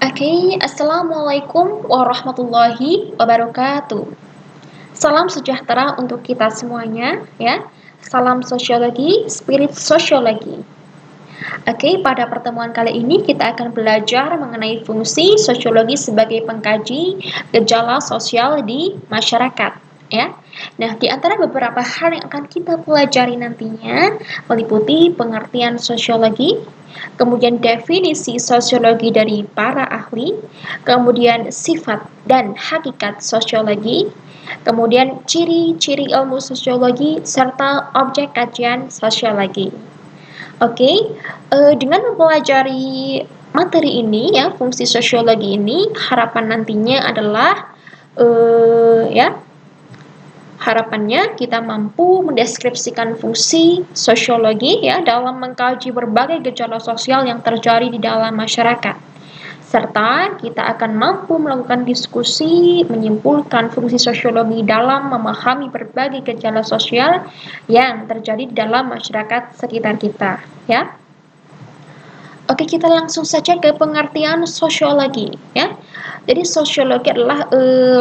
Assalamualaikum warahmatullahi wabarakatuh. Salam sejahtera untuk kita semuanya, ya. Salam sosiologi, spirit sosiologi. Pada pertemuan kali ini kita akan belajar mengenai fungsi sosiologi sebagai pengkaji gejala sosial di masyarakat, ya. Nah, di antara beberapa hal yang akan kita pelajari nantinya meliputi pengertian sosiologi, kemudian definisi sosiologi dari para ahli, kemudian sifat dan hakikat sosiologi, kemudian ciri-ciri ilmu sosiologi, serta objek kajian sosiologi. Dengan mempelajari materi ini ya, fungsi sosiologi ini, harapan nantinya adalah harapannya kita mampu mendeskripsikan fungsi sosiologi ya dalam mengkaji berbagai gejala sosial yang terjadi di dalam masyarakat. Serta kita akan mampu melakukan diskusi, menyimpulkan fungsi sosiologi dalam memahami berbagai gejala sosial yang terjadi di dalam masyarakat sekitar kita, ya. Kita langsung saja ke pengertian sosiologi, ya. Jadi sosiologi adalah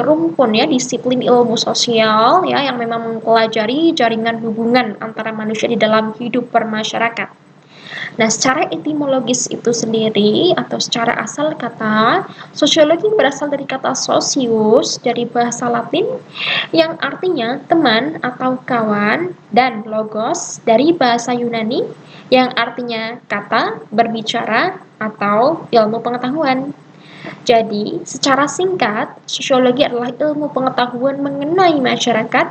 rumpun ya disiplin ilmu sosial ya yang memang mempelajari jaringan hubungan antara manusia di dalam hidup bermasyarakat. Nah, secara etimologis itu sendiri atau secara asal kata, sosiologi berasal dari kata socius dari bahasa Latin yang artinya teman atau kawan, dan logos dari bahasa Yunani yang artinya kata, berbicara, atau ilmu pengetahuan. Jadi, secara singkat, sosiologi adalah ilmu pengetahuan mengenai masyarakat,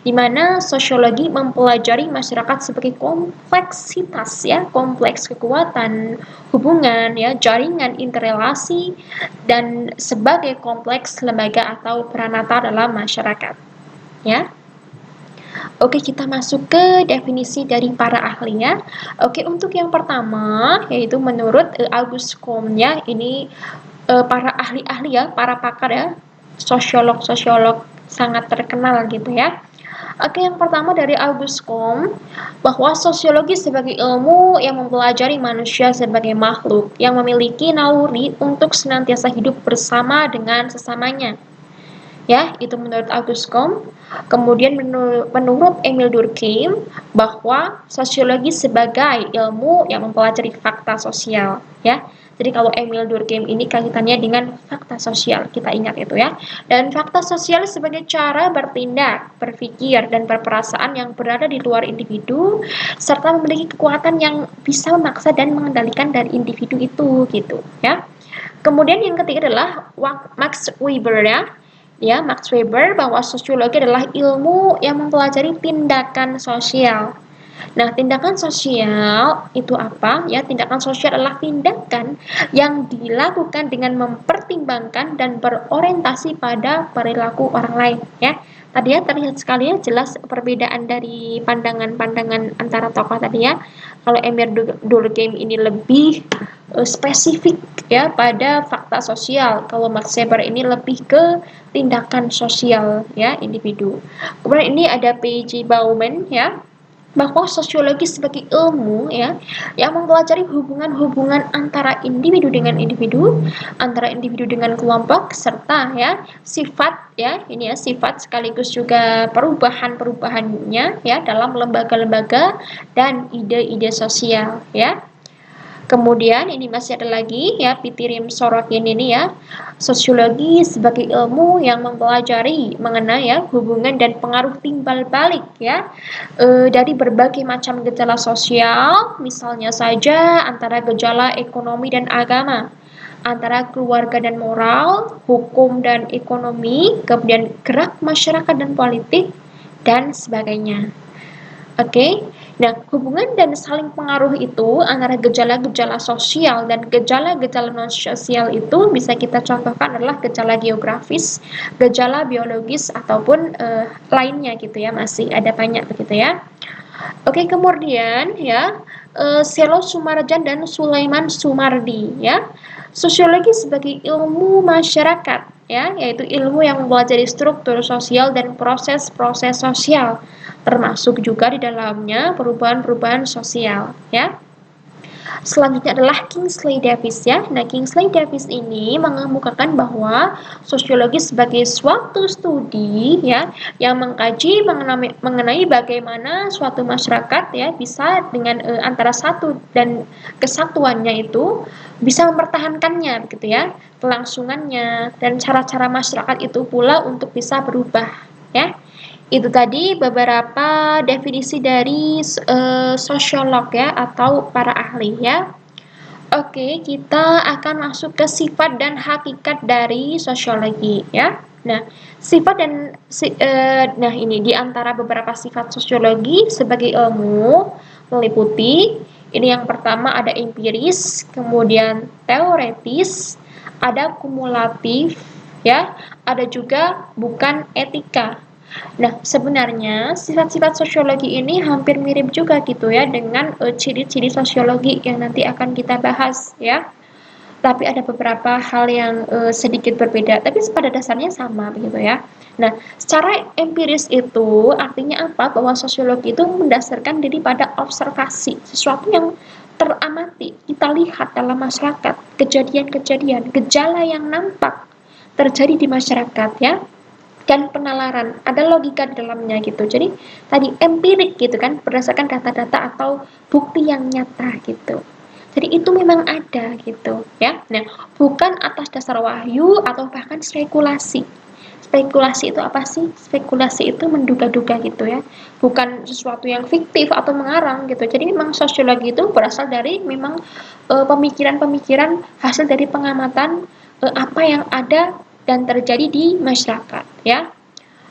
di mana sosiologi mempelajari masyarakat sebagai kompleksitas ya, kompleks kekuatan, hubungan ya, jaringan interrelasi, dan sebagai kompleks lembaga atau peranata dalam masyarakat. Ya. Kita masuk ke definisi dari para ahli ya. Untuk yang pertama yaitu menurut Auguste Comte ya, ini para ahli-ahli ya, para pakar ya, sosiolog-sosiolog sangat terkenal gitu ya. Yang pertama dari Auguste Comte, bahwa sosiologi sebagai ilmu yang mempelajari manusia sebagai makhluk yang memiliki naluri untuk senantiasa hidup bersama dengan sesamanya. Ya, itu menurut Auguste Comte. Kemudian menurut Emile Durkheim, bahwa sosiologi sebagai ilmu yang mempelajari fakta sosial, ya. Jadi kalau Emile Durkheim ini kaitannya dengan fakta sosial, kita ingat itu ya. Dan fakta sosial sebagai cara bertindak, berpikir, dan berperasaan yang berada di luar individu, serta memiliki kekuatan yang bisa memaksa dan mengendalikan dari individu itu, gitu ya. Kemudian yang ketiga adalah Max Weber ya. Max Weber bahwa sosiologi adalah ilmu yang mempelajari tindakan sosial. Nah, tindakan sosial itu apa? Ya, tindakan sosial adalah tindakan yang dilakukan dengan mempertimbangkan dan berorientasi pada perilaku orang lain, ya. Tadi ya terlihat sekali ya jelas perbedaan dari pandangan-pandangan antara tokoh tadi ya. Kalau Emile Durkheim ini lebih spesifik ya pada fakta sosial. Kalau Max Weber ini lebih ke tindakan sosial ya individu. Kemudian ini ada P.J. Bauman ya, bahwa sosiologi sebagai ilmu ya yang mempelajari hubungan-hubungan antara individu dengan individu, antara individu dengan kelompok, serta ya sifat ya, ini ya sifat sekaligus juga perubahan-perubahannya ya dalam lembaga-lembaga dan ide-ide sosial ya. Kemudian ini masih ada lagi ya Pitirim Sorokin ini ya, sosiologi sebagai ilmu yang mempelajari mengenai ya hubungan dan pengaruh timbal balik ya dari berbagai macam gejala sosial, misalnya saja antara gejala ekonomi dan agama, antara keluarga dan moral, hukum dan ekonomi, kemudian gerak masyarakat dan politik, dan sebagainya. Nah, hubungan dan saling pengaruh itu antara gejala-gejala sosial dan gejala-gejala non-sosial itu bisa kita contohkan adalah gejala geografis, gejala biologis, ataupun lainnya gitu ya, masih ada banyak begitu ya. Kemudian ya, Selo Sumarjan dan Sulaiman Sumardi ya, sosiologi sebagai ilmu masyarakat ya, yaitu ilmu yang mempelajari struktur sosial dan proses-proses sosial, termasuk juga di dalamnya perubahan-perubahan sosial ya. Selanjutnya adalah Kingsley Davis ya. Nah, Kingsley Davis ini mengemukakan bahwa sosiologi sebagai suatu studi ya yang mengkaji mengenai bagaimana suatu masyarakat ya bisa dengan antara satu dan kesatuannya itu bisa mempertahankannya gitu ya, kelangsungannya dan cara-cara masyarakat itu pula untuk bisa berubah ya. Itu tadi beberapa definisi dari sosiolog ya atau para ahli ya. Oke, kita akan masuk ke sifat dan hakikat dari sosiologi ya. Nah, sifat dan nah ini di antara beberapa sifat sosiologi sebagai ilmu meliputi ini yang pertama ada empiris, kemudian teoretis, ada kumulatif ya, ada juga bukan etika. Nah, sebenarnya sifat-sifat sosiologi ini hampir mirip juga gitu ya dengan ciri-ciri sosiologi yang nanti akan kita bahas ya. Tapi ada beberapa hal yang sedikit berbeda, tapi pada dasarnya sama begitu ya. Nah, secara empiris itu artinya apa? Bahwa sosiologi itu mendasarkan diri pada observasi, sesuatu yang teramati, kita lihat dalam masyarakat, kejadian-kejadian, gejala yang nampak terjadi di masyarakat ya dan penalaran, ada logika di dalamnya gitu. Jadi tadi empirik gitu kan, berdasarkan data-data atau bukti yang nyata gitu. Jadi itu memang ada gitu ya. Nah, bukan atas dasar wahyu atau bahkan spekulasi. Spekulasi itu apa sih? Spekulasi itu menduga-duga gitu ya. Bukan sesuatu yang fiktif atau mengarang gitu. Jadi memang sosiologi itu berasal dari memang pemikiran-pemikiran hasil dari pengamatan apa yang ada dan terjadi di masyarakat ya.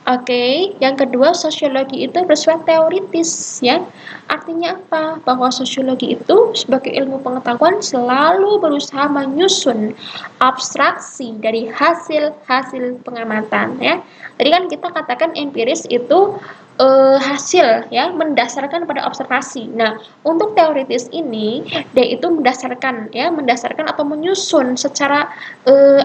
Oke, yang kedua sosiologi itu bersifat teoritis ya. Artinya apa? Bahwa sosiologi itu sebagai ilmu pengetahuan selalu berusaha menyusun abstraksi dari hasil-hasil pengamatan ya. Tadi kan kita katakan empiris itu hasil ya mendasarkan pada observasi. Nah, untuk teoritis ini dia itu mendasarkan atau menyusun secara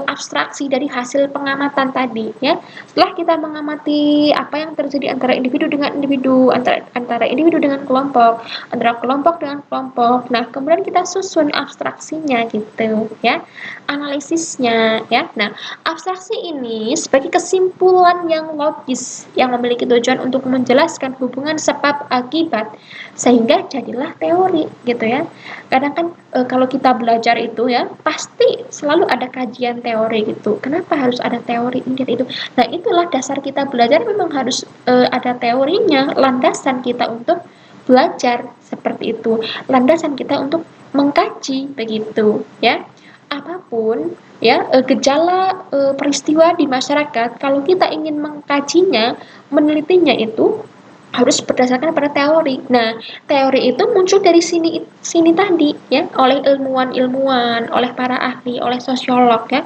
abstraksi dari hasil pengamatan tadi ya. Setelah kita mengamati apa yang terjadi antara individu dengan individu, antara individu dengan kelompok, antara kelompok dengan kelompok. Nah, kemudian kita susun abstraksinya gitu ya. Analisisnya ya. Nah, abstraksi ini sebagai kesimpulan yang logis yang memiliki tujuan untuk menjelaskan hubungan sebab akibat sehingga jadilah teori gitu ya. Kadang kan kalau kita belajar itu ya pasti selalu ada kajian teori gitu. Kenapa harus ada teori ini dan itu? Nah, itulah dasar kita belajar memang harus ada teorinya, landasan kita untuk belajar seperti itu. Landasan kita untuk mengkaji begitu ya. Apapun ya gejala peristiwa di masyarakat kalau kita ingin mengkajinya, menelitinya itu harus berdasarkan pada teori. Nah, teori itu muncul dari sini sini tadi ya, oleh ilmuwan-ilmuwan, oleh para ahli, oleh sosiolog ya.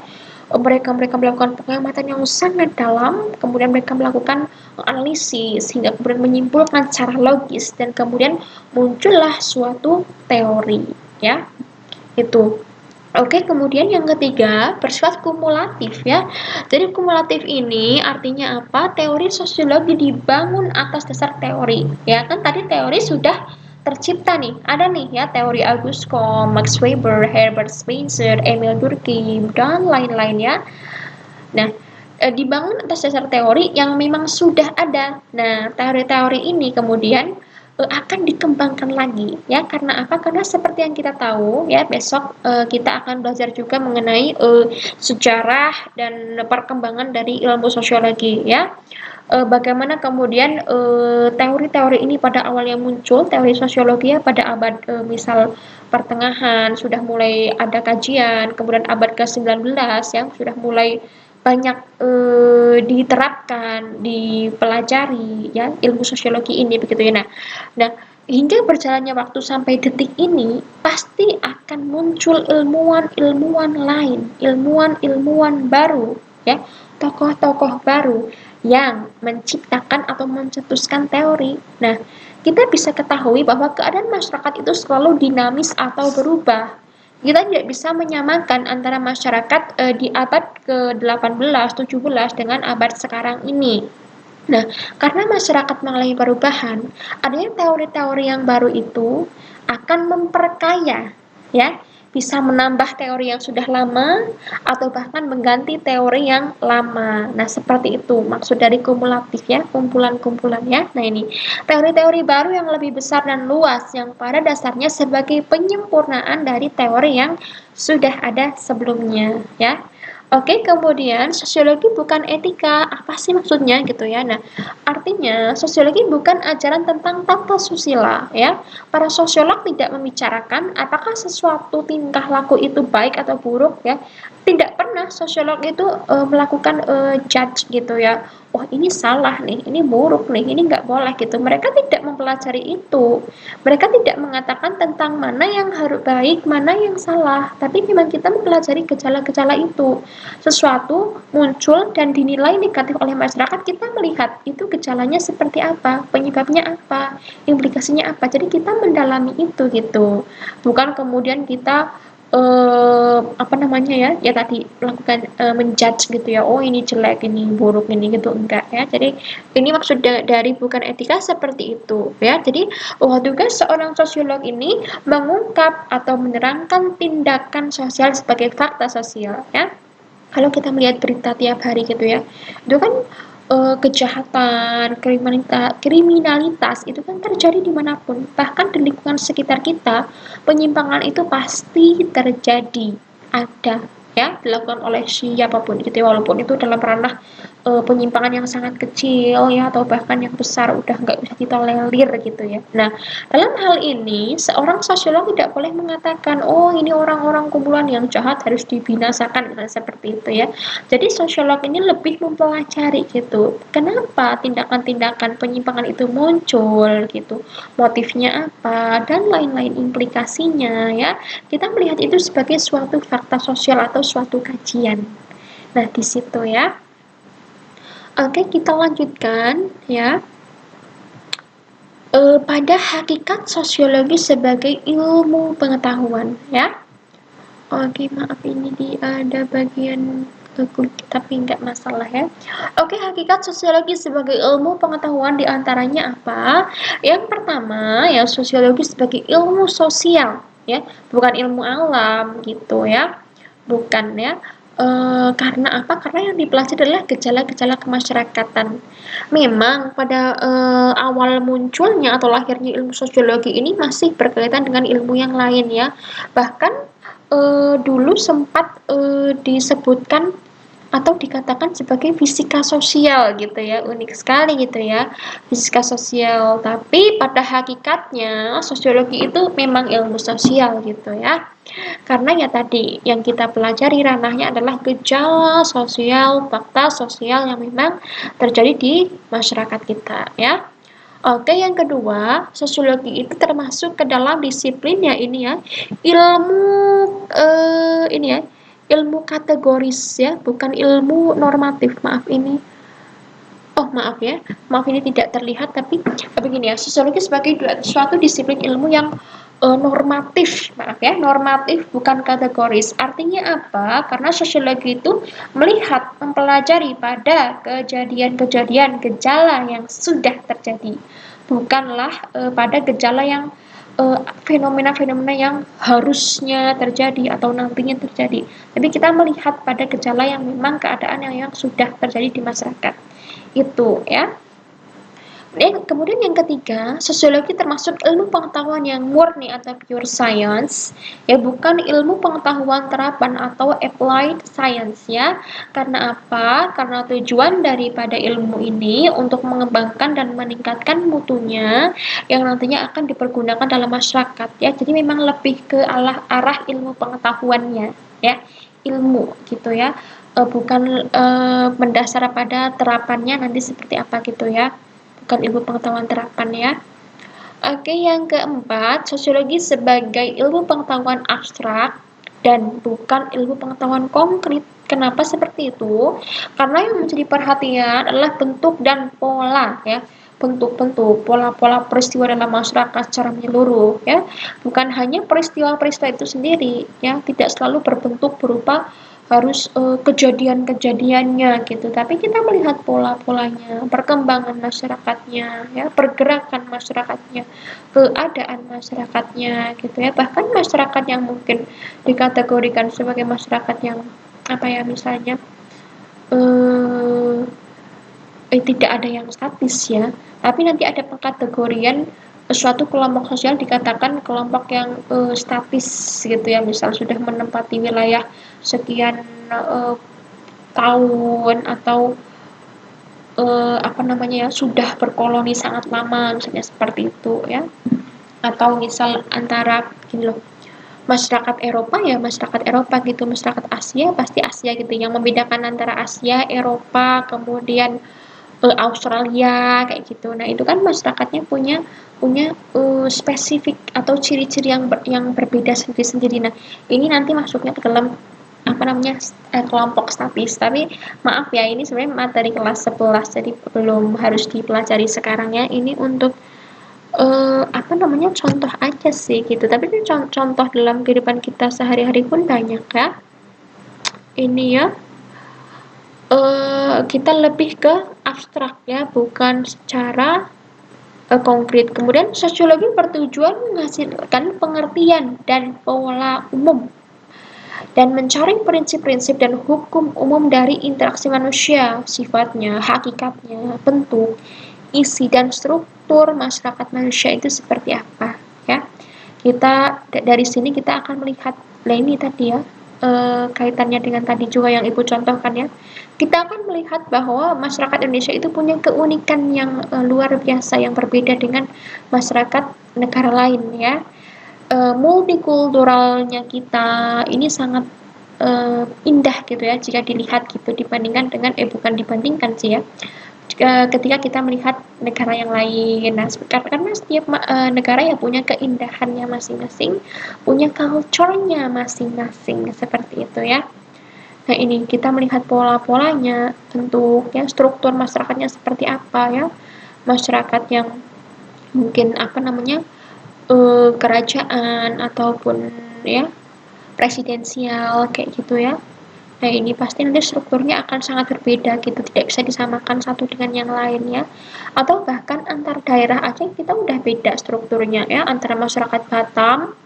Mereka melakukan pengamatan yang sangat dalam, kemudian mereka melakukan analisis hingga kemudian menyimpulkan secara logis dan kemudian muncullah suatu teori ya. Itu. Oke, kemudian yang ketiga, bersifat kumulatif ya. Jadi kumulatif ini artinya apa? Teori sosiologi dibangun atas dasar teori. Ya kan tadi teori sudah tercipta nih. Ada nih ya teori Auguste Comte, Max Weber, Herbert Spencer, Emil Durkheim dan lain-lain ya. Nah, dibangun atas dasar teori yang memang sudah ada. Nah, teori-teori ini kemudian akan dikembangkan lagi ya karena apa? Karena seperti yang kita tahu ya besok kita akan belajar juga mengenai sejarah dan perkembangan dari ilmu sosiologi ya. Bagaimana kemudian teori-teori ini pada awalnya muncul teori sosiologi ya pada abad misal pertengahan sudah mulai ada kajian, kemudian abad ke-19 yang sudah mulai banyak diterapkan, dipelajari ya ilmu sosiologi ini begitu ya. Nah, hingga berjalannya waktu sampai detik ini pasti akan muncul ilmuwan-ilmuwan lain, ilmuwan-ilmuwan baru ya, tokoh-tokoh baru yang menciptakan atau mencetuskan teori. Nah, kita bisa ketahui bahwa keadaan masyarakat itu selalu dinamis atau berubah. Kita tidak bisa menyamakan antara masyarakat di abad ke-18, 17 dengan abad sekarang ini. Nah, karena masyarakat mengalami perubahan, adanya teori-teori yang baru itu akan memperkaya ya, bisa menambah teori yang sudah lama atau bahkan mengganti teori yang lama. Nah, seperti itu maksud dari kumulatif ya, kumpulan-kumpulan ya. Nah, ini teori-teori baru yang lebih besar dan luas yang pada dasarnya sebagai penyempurnaan dari teori yang sudah ada sebelumnya ya. Oke, kemudian sosiologi bukan etika. Apa sih maksudnya gitu ya? Nah, artinya sosiologi bukan ajaran tentang tata susila ya. Para sosiolog tidak membicarakan apakah sesuatu tingkah laku itu baik atau buruk ya. Tidak pernah sosiolog itu melakukan judge gitu ya. Oh, ini salah nih, ini buruk nih, ini nggak boleh gitu. Mereka tidak mempelajari itu. Mereka tidak mengatakan tentang mana yang harus baik, mana yang salah. Tapi memang kita mempelajari gejala-gejala itu. Sesuatu muncul dan dinilai negatif oleh masyarakat, kita melihat itu gejalanya seperti apa, penyebabnya apa, implikasinya apa. Jadi kita mendalami itu gitu. Bukan kemudian kita apa namanya ya tadi melakukan menjudge gitu ya, oh ini jelek, ini buruk, ini gitu, enggak ya. Jadi ini maksud dari bukan etika seperti itu ya. Jadi tugas seorang sosiolog ini mengungkap atau menerangkan tindakan sosial sebagai fakta sosial ya. Kalau kita melihat berita tiap hari gitu ya, itu kan kejahatan, kriminalitas itu kan terjadi dimanapun, bahkan di lingkungan sekitar kita, penyimpangan itu pasti terjadi, ada ya, dilakukan oleh siapapun gitu ya, walaupun itu dalam ranah penyimpangan yang sangat kecil ya, atau bahkan yang besar udah nggak bisa ditolerir gitu ya. Nah, dalam hal ini seorang sosiolog tidak boleh mengatakan oh ini orang-orang kumpulan yang jahat harus dibinasakan, nah, seperti itu ya. Jadi sosiolog ini lebih mempelajari gitu, kenapa tindakan-tindakan penyimpangan itu muncul gitu, motifnya apa dan lain-lain implikasinya ya. Kita melihat itu sebagai suatu fakta sosial atau suatu kajian. Nah, di situ ya. Oke, kita lanjutkan ya. Pada hakikat sosiologi sebagai ilmu pengetahuan ya. Oke, maaf ini ada bagian kulit tapi nggak masalah ya. Oke, hakikat sosiologi sebagai ilmu pengetahuan diantaranya apa? Yang pertama ya, sosiologi sebagai ilmu sosial ya, bukan ilmu alam gitu ya, bukan ya. Karena apa? Karena yang dipelajari adalah gejala-gejala kemasyarakatan. Memang pada awal munculnya atau lahirnya ilmu sosiologi ini masih berkaitan dengan ilmu yang lain ya. Bahkan dulu sempat disebutkan atau dikatakan sebagai fisika sosial gitu ya, unik sekali gitu ya, fisika sosial. Tapi pada hakikatnya sosiologi itu memang ilmu sosial gitu ya, karena ya tadi yang kita pelajari ranahnya adalah gejala sosial, fakta sosial yang memang terjadi di masyarakat kita ya. Oke, yang kedua, sosiologi itu termasuk ke dalam disiplin ya ini ya, ilmu ini ya, ilmu kategoris ya, bukan ilmu normatif. Maaf ini. Oh, maaf ya. Maaf ini tidak terlihat, tapi begini ya, sosiologi sebagai suatu disiplin ilmu yang normatif. Maaf ya, normatif bukan kategoris. Artinya apa? Karena sosiologi itu melihat, mempelajari pada kejadian-kejadian gejala yang sudah terjadi. Bukanlah pada gejala yang fenomena-fenomena yang harusnya terjadi atau nantinya terjadi. Tapi kita melihat pada gejala yang memang keadaan yang sudah terjadi di masyarakat. Itu ya. Kemudian yang ketiga, sosiologi termasuk ilmu pengetahuan yang murni atau pure science, ya, bukan ilmu pengetahuan terapan atau applied science ya. Karena apa? Karena tujuan daripada ilmu ini untuk mengembangkan dan meningkatkan mutunya yang nantinya akan dipergunakan dalam masyarakat ya. Jadi memang lebih ke arah ilmu pengetahuannya ya, ilmu gitu ya. Bukan mendasar pada terapannya nanti seperti apa gitu ya. Bukan ilmu pengetahuan terapan ya. Oke, yang keempat, sosiologi sebagai ilmu pengetahuan abstrak dan bukan ilmu pengetahuan konkret. Kenapa seperti itu? Karena yang menjadi perhatian adalah bentuk dan pola ya. Bentuk-bentuk, pola-pola peristiwa dalam masyarakat secara menyeluruh ya. Bukan hanya peristiwa-peristiwa itu sendiri ya, tidak selalu berbentuk berupa harus kejadian-kejadiannya gitu, tapi kita melihat pola-polanya, perkembangan masyarakatnya, ya, pergerakan masyarakatnya, keadaan masyarakatnya gitu ya. Bahkan masyarakat yang mungkin dikategorikan sebagai masyarakat yang apa ya, misalnya eh, tidak ada yang statis ya, tapi nanti ada pengkategorian suatu kelompok sosial dikatakan kelompok yang statis gitu ya, misal sudah menempati wilayah sekian eh, tahun, atau apa namanya ya, sudah berkoloni sangat lama misalnya seperti itu ya. Atau misal antara gini loh, masyarakat Eropa ya masyarakat Eropa gitu, masyarakat Asia pasti Asia gitu. Yang membedakan antara Asia, Eropa, kemudian Australia kayak gitu. Nah, itu kan masyarakatnya punya punya spesifik atau ciri-ciri yang berbeda sendiri-sendiri. Nah, ini nanti masuknya ke dalam apa namanya, kelompok statis. Tapi maaf ya, ini sebenarnya materi kelas 11, jadi belum harus dipelajari sekarang ya. Ini untuk apa namanya, contoh aja sih gitu. Tapi ini contoh dalam kehidupan kita sehari-hari pun banyak ya. Ini ya, kita lebih ke abstrak ya, bukan secara konkret. Kemudian sosiologi bertujuan menghasilkan pengertian dan pola umum dan mencari prinsip-prinsip dan hukum umum dari interaksi manusia, sifatnya, hakikatnya, bentuk, isi dan struktur masyarakat manusia itu seperti apa ya. Kita dari sini kita akan melihat, nah ini tadi ya, kaitannya dengan tadi juga yang Ibu contohkan ya. Kita akan melihat bahwa masyarakat Indonesia itu punya keunikan yang luar biasa, yang berbeda dengan masyarakat negara lain ya. Multikulturalnya kita ini sangat indah gitu ya jika dilihat gitu, dibandingkan dengan bukan dibandingkan sih ya, ketika kita melihat negara yang lain. Nah, karena setiap negara ya punya keindahannya masing-masing, punya culture-nya masing-masing seperti itu ya. Nah, ini kita melihat pola-polanya, bentuk ya, struktur masyarakatnya seperti apa ya. Masyarakat yang mungkin apa namanya, kerajaan ataupun ya presidensial kayak gitu ya. Nah, ini pasti nanti strukturnya akan sangat berbeda gitu, tidak bisa disamakan satu dengan yang lain ya. Atau bahkan antar daerah aja kita udah beda strukturnya ya, antara masyarakat Batam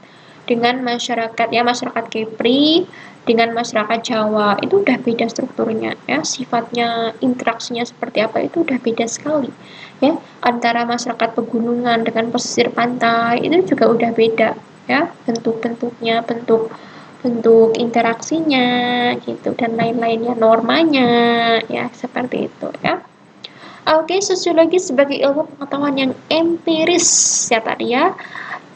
dengan masyarakat ya, masyarakat Kepri dengan masyarakat Jawa itu udah beda strukturnya ya, sifatnya, interaksinya seperti apa itu udah beda sekali ya. Antara masyarakat pegunungan dengan pesisir pantai itu juga udah beda ya, bentuk-bentuknya, bentuk bentuk interaksinya gitu dan lain-lainnya, normanya ya, seperti itu ya. Oke, sosiologi sebagai ilmu pengetahuan yang empiris ya tadi ya,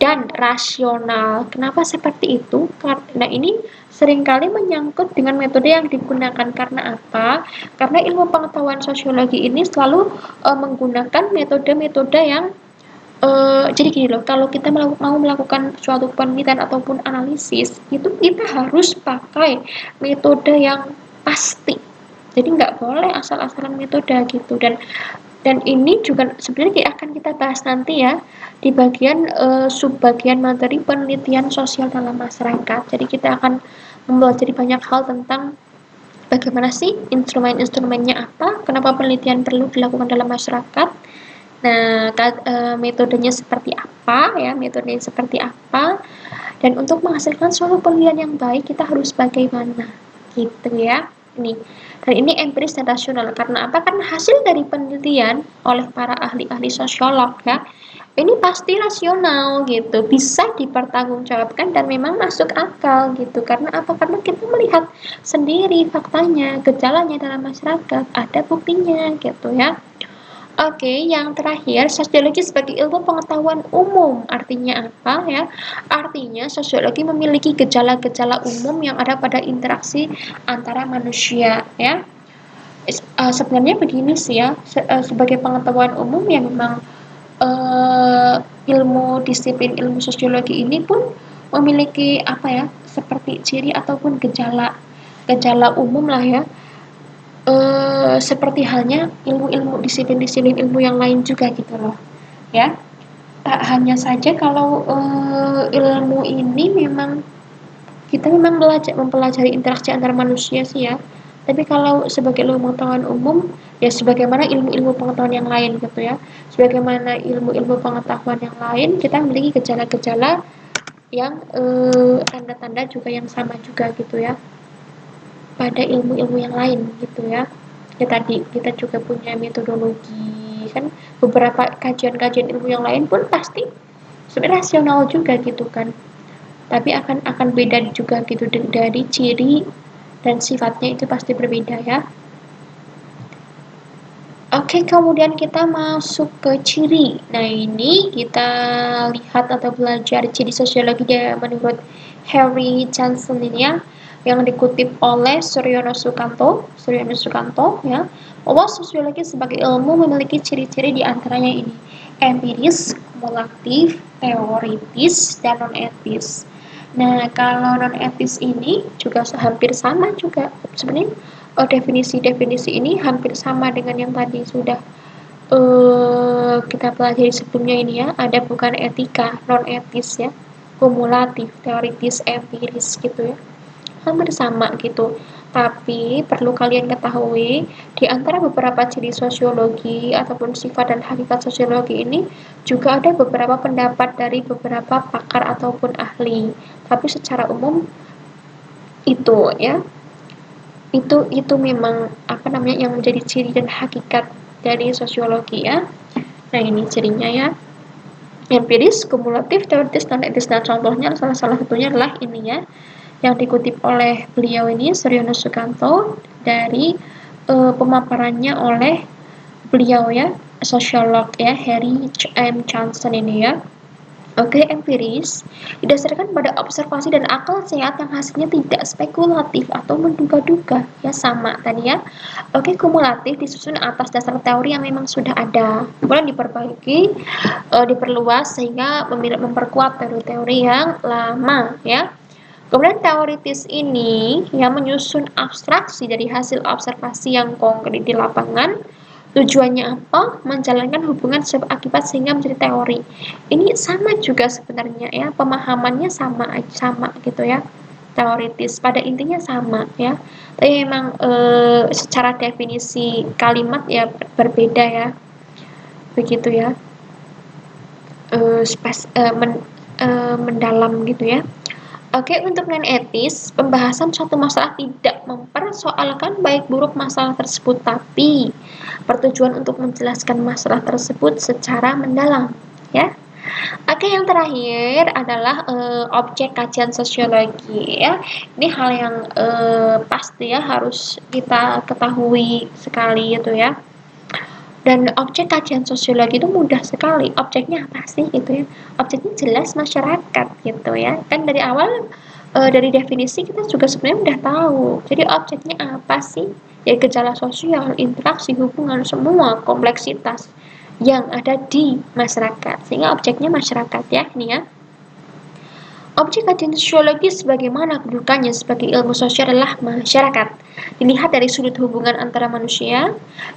dan rasional. Kenapa seperti itu? Karena ini seringkali menyangkut dengan metode yang digunakan. Karena apa? Karena ilmu pengetahuan sosiologi ini selalu menggunakan metode-metode yang jadi gini loh, kalau kita mau melakukan suatu penelitian ataupun analisis, itu kita harus pakai metode yang pasti. Jadi nggak boleh asal-asalan metode gitu. Dan ini juga sebenarnya akan kita bahas nanti ya di bagian subbagian materi penelitian sosial dalam masyarakat. Jadi kita akan mempelajari banyak hal tentang bagaimana sih instrumen-instrumennya apa, kenapa penelitian perlu dilakukan dalam masyarakat. Nah, metodenya seperti apa ya, metodenya seperti apa, dan untuk menghasilkan suatu penelitian yang baik kita harus bagaimana gitu ya. Dan ini empiris dan rasional. Karena apa? Karena hasil dari penelitian oleh para ahli-ahli sosiolog ya, ini pasti rasional gitu, bisa dipertanggungjawabkan dan memang masuk akal gitu. Karena apa? Karena kita melihat sendiri faktanya, gejalanya dalam masyarakat, ada buktinya gitu ya. Oke, yang terakhir, sosiologi sebagai ilmu pengetahuan umum. Artinya apa ya? Artinya sosiologi memiliki gejala-gejala umum yang ada pada interaksi antara manusia ya. Sebenarnya begini sih ya, sebagai pengetahuan umum yang memang disiplin ilmu sosiologi ini pun memiliki apa ya, seperti ciri ataupun gejala umum lah ya. Seperti halnya ilmu-ilmu disiplin-disiplin ilmu yang lain juga gitu loh ya. Tak hanya saja kalau ilmu ini memang Kita memang mempelajari interaksi antar manusia sih ya. Tapi kalau sebagai ilmu pengetahuan umum, ya sebagaimana ilmu-ilmu pengetahuan yang lain gitu ya. Sebagaimana ilmu-ilmu pengetahuan yang lain, kita memiliki gejala-gejala yang tanda-tanda juga yang sama juga gitu ya. Pada ilmu-ilmu yang lain gitu ya. Ya tadi kita juga punya metodologi kan, beberapa kajian-kajian ilmu yang lain pun pasti sebenarnya rasional juga gitu kan, tapi akan beda juga gitu dari ciri dan sifatnya itu pasti berbeda ya. Oke, kemudian kita masuk ke ciri. Nah, ini kita lihat atau belajar ciri sosiologi ya menurut Harry Johnson ini ya, yang dikutip oleh Suryono Sukanto ya, bahwa sosiologi sebagai ilmu memiliki ciri-ciri di antaranya ini: empiris, kumulatif, teoritis, dan non-etis. Nah, kalau non-etis ini juga hampir sama juga sebenarnya. Definisi-definisi ini hampir sama dengan yang tadi sudah kita pelajari sebelumnya ini ya. Ada bukan etika, non-etis ya, kumulatif, teoritis, empiris gitu ya. Hampir sama gitu. Tapi perlu kalian ketahui, di antara beberapa ciri sosiologi ataupun sifat dan hakikat sosiologi ini juga ada beberapa pendapat dari beberapa pakar ataupun ahli. Tapi secara umum itu ya, itu memang apa namanya yang menjadi ciri dan hakikat dari sosiologi ya. Nah, ini cirinya ya: empiris, kumulatif, teoritis, dan etis. Nah, contohnya salah satunya adalah ini ya, yang dikutip oleh beliau ini Suryono Sukanto dari pemaparannya oleh beliau ya, sosiolog ya, Harry M. Johnson ini ya. Oke, empiris didasarkan pada observasi dan akal sehat yang hasilnya tidak spekulatif atau menduga-duga, ya sama tadi ya. Oke, kumulatif disusun atas dasar teori yang memang sudah ada, kemudian diperbaiki, diperluas sehingga memperkuat teori-teori yang lama ya. Kemudian teoritis ini yang menyusun abstraksi dari hasil observasi yang konkret di lapangan. Tujuannya apa? Menjalankan hubungan sebab akibat sehingga menjadi teori. Ini sama juga sebenarnya ya, pemahamannya sama gitu ya. Teoritis pada intinya sama ya. Tapi memang secara definisi kalimat ya berbeda ya. Begitu ya. Mendalam gitu ya. Oke, untuk non-etis, pembahasan suatu masalah tidak mempersoalkan baik buruk masalah tersebut, tapi bertujuan untuk menjelaskan masalah tersebut secara mendalam, ya. Oke, yang terakhir adalah objek kajian sosiologi, ya. Ini hal yang pasti ya harus kita ketahui sekali gitu ya. Dan objek kajian sosiologi itu mudah sekali. Objeknya apa sih gitu ya? Objeknya jelas masyarakat gitu ya. Kan dari awal dari definisi kita juga sebenarnya udah tahu. Jadi objeknya apa sih? Ya gejala sosial, interaksi, hubungan, semua kompleksitas yang ada di masyarakat. Sehingga objeknya masyarakat ya, ini ya. Objek kajian sosiologi sebagaimana kedudukannya sebagai ilmu sosial adalah masyarakat. Dilihat dari sudut hubungan antara manusia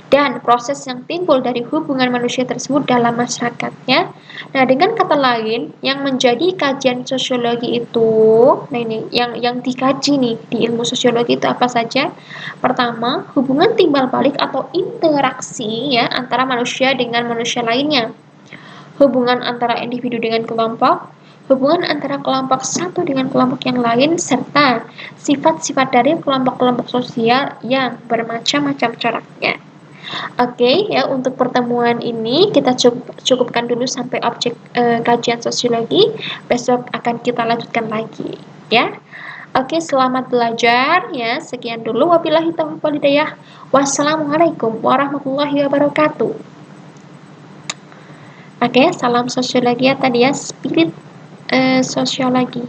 dan proses yang timbul dari hubungan manusia tersebut dalam masyarakatnya. Nah, dengan kata lain, yang menjadi kajian sosiologi itu, nah ini yang dikaji nih di ilmu sosiologi itu apa saja? Pertama, hubungan timbal balik atau interaksi ya antara manusia dengan manusia lainnya. Hubungan antara individu dengan kelompok, hubungan antara kelompok satu dengan kelompok yang lain, serta sifat-sifat dari kelompok-kelompok sosial yang bermacam-macam coraknya. Oke, ya untuk pertemuan ini kita cukupkan dulu sampai objek kajian sosiologi. Besok akan kita lanjutkan lagi, ya. Oke, selamat belajar ya. Sekian dulu. Wabillahi taufiq wal hidayah. Wassalamualaikum warahmatullahi wabarakatuh. Oke, salam sosiologi ya tadi ya, spirit sosiologi.